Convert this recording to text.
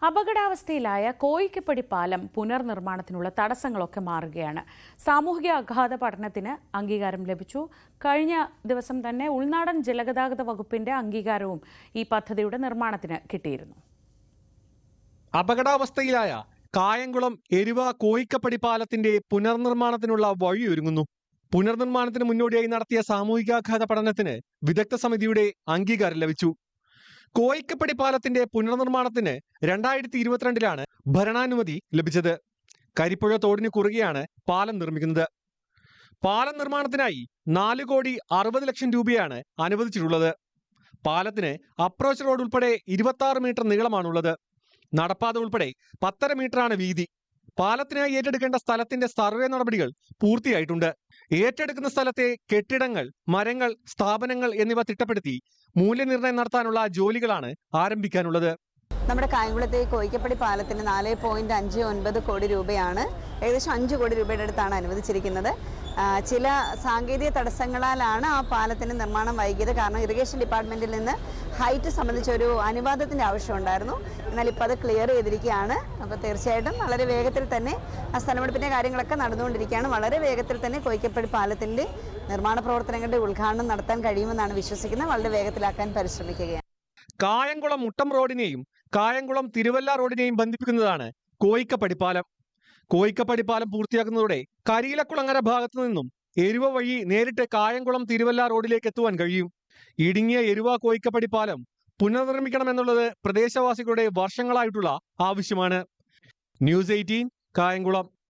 അപകടാവസ്ഥയിലായ കോയിക്കപ്പടി പാലം പുനർനിർമ്മാണത്തിനുള്ള തടസ്സങ്ങളൊക്കെ മാറുകയാണ്. സാമൂഹിക ആഘാത പഠനത്തിന് അംഗീകാരം ലഭിച്ചു. കഴിഞ്ഞ ദിവസം തന്നെ ഉൾനാടൻ ജലഗതാഗത വകുപ്പിന്റെ അംഗീകാരവും ഈ പദ്ധതിയുടെ നിർമ്മാണത്തിന് കിട്ടിയിരുന്നു. അപകടാവസ്ഥയിലായ കായംകുളം എരുവ കോയിക്കപ്പടി പാലത്തിന്റെ പുനർനിർമ്മാണത്തിനുള്ള വഴിയൊരുങ്ങുന്നു. പുനർനിർമ്മാണത്തിന് മുന്നോടിയായി നടത്തിയ സാമൂഹികാഘാത പഠനത്തിന് വിദഗ്ധ സമിതിയുടെ അംഗീകാരം ലഭിച്ചു. കോയിക്കപ്പടി പാലത്തിന്റെ പുനർനിർമ്മാണത്തിന് 2022 ഭരണാനുമതി ലഭിച്ചത്. കരിപ്പുഴ തോടിന് കുറുകെയാണ് പാലം നിർമ്മിക്കുന്നത്. പാലം നിർമ്മാണത്തിനായി 4,60,00,000 രൂപയാണ് അനുവദിച്ചിട്ടുള്ളത്. പാലത്തിന് അപ്രോച്ച് റോഡ് ഉൾപ്പെടെ 26 മീറ്റർ നീളമാണുള്ളത്. നടപ്പാത ഉൾപ്പെടെ 10.5 മീറ്ററാണ് വീതി. പാലത്തിനായി ഏറ്റെടുക്കേണ്ട സ്ഥലത്തിന്റെ സർവേ നടപടികൾ പൂർത്തിയായിട്ടുണ്ട്. ഏറ്റെടുക്കുന്ന സ്ഥലത്തെ കെട്ടിടങ്ങൾ, മരങ്ങൾ, സ്ഥാപനങ്ങൾ എന്നിവ തിട്ടപ്പെടുത്തി മൂല്യനിർണ്ണയം നടത്താനുള്ള ജോലികളാണ് ആരംഭിക്കാനുള്ളത്. നമ്മുടെ കായംകുളത്തെ കോയിക്കപ്പടി പാലത്തിന് 4.59 കോടി രൂപയാണ്, ഏകദേശം 5 കോടി രൂപയുടെ അടുത്താണ് അനുവദിച്ചിരിക്കുന്നത്. ചില സാങ്കേതിക തടസ്സങ്ങളാലാണ് ആ പാലത്തിന് നിർമ്മാണം വൈകിയത്. കാരണം ഇറിഗേഷൻ ഡിപ്പാർട്ട്മെന്റിൽ നിന്ന് ഹൈറ്റ് സംബന്ധിച്ച ഒരു അനുവാദത്തിന്റെ ആവശ്യമുണ്ടായിരുന്നു. എന്നാൽ ഇപ്പോൾ അത് ക്ലിയർ ചെയ്തിരിക്കുകയാണ്. അപ്പോൾ തീർച്ചയായിട്ടും വളരെ വേഗത്തിൽ തന്നെ ആ സ്ഥലമെടുപ്പിന്റെ കാര്യങ്ങളൊക്കെ നടന്നുകൊണ്ടിരിക്കുകയാണ്. വളരെ വേഗത്തിൽ തന്നെ കോയിക്കപ്പടി പാലത്തിന്റെ നിർമ്മാണ പ്രവർത്തനങ്ങളുടെ ഉദ്ഘാടനം നടത്താൻ കഴിയുമെന്നാണ് വിശ്വസിക്കുന്നത്. വളരെ വേഗത്തിലാക്കാൻ പരിശ്രമിക്കുകയാണ്. കായംകുളം മുട്ടം റോഡിനെയും കായംകുളം തിരുവല്ല റോഡിനെയും ബന്ധിപ്പിക്കുന്നതാണ് കോയിക്കപ്പടി പാലം. കോയിക്കപ്പടി പാലം പൂർത്തിയാക്കുന്നതോടെ കരിയിലക്കുളങ്ങര ഭാഗത്തു നിന്നും എരുവ വഴി നേരിട്ട് കായംകുളം തിരുവല്ല റോഡിലേക്ക് എത്തുവാൻ കഴിയും. ഇടുങ്ങിയ എരുവ കോയിക്കപ്പടി പാലം പുനർനിർമ്മിക്കണമെന്നുള്ളത് പ്രദേശവാസികളുടെ വർഷങ്ങളായിട്ടുള്ള ആവശ്യമാണ്. ന്യൂസ് 18 കായംകുളം.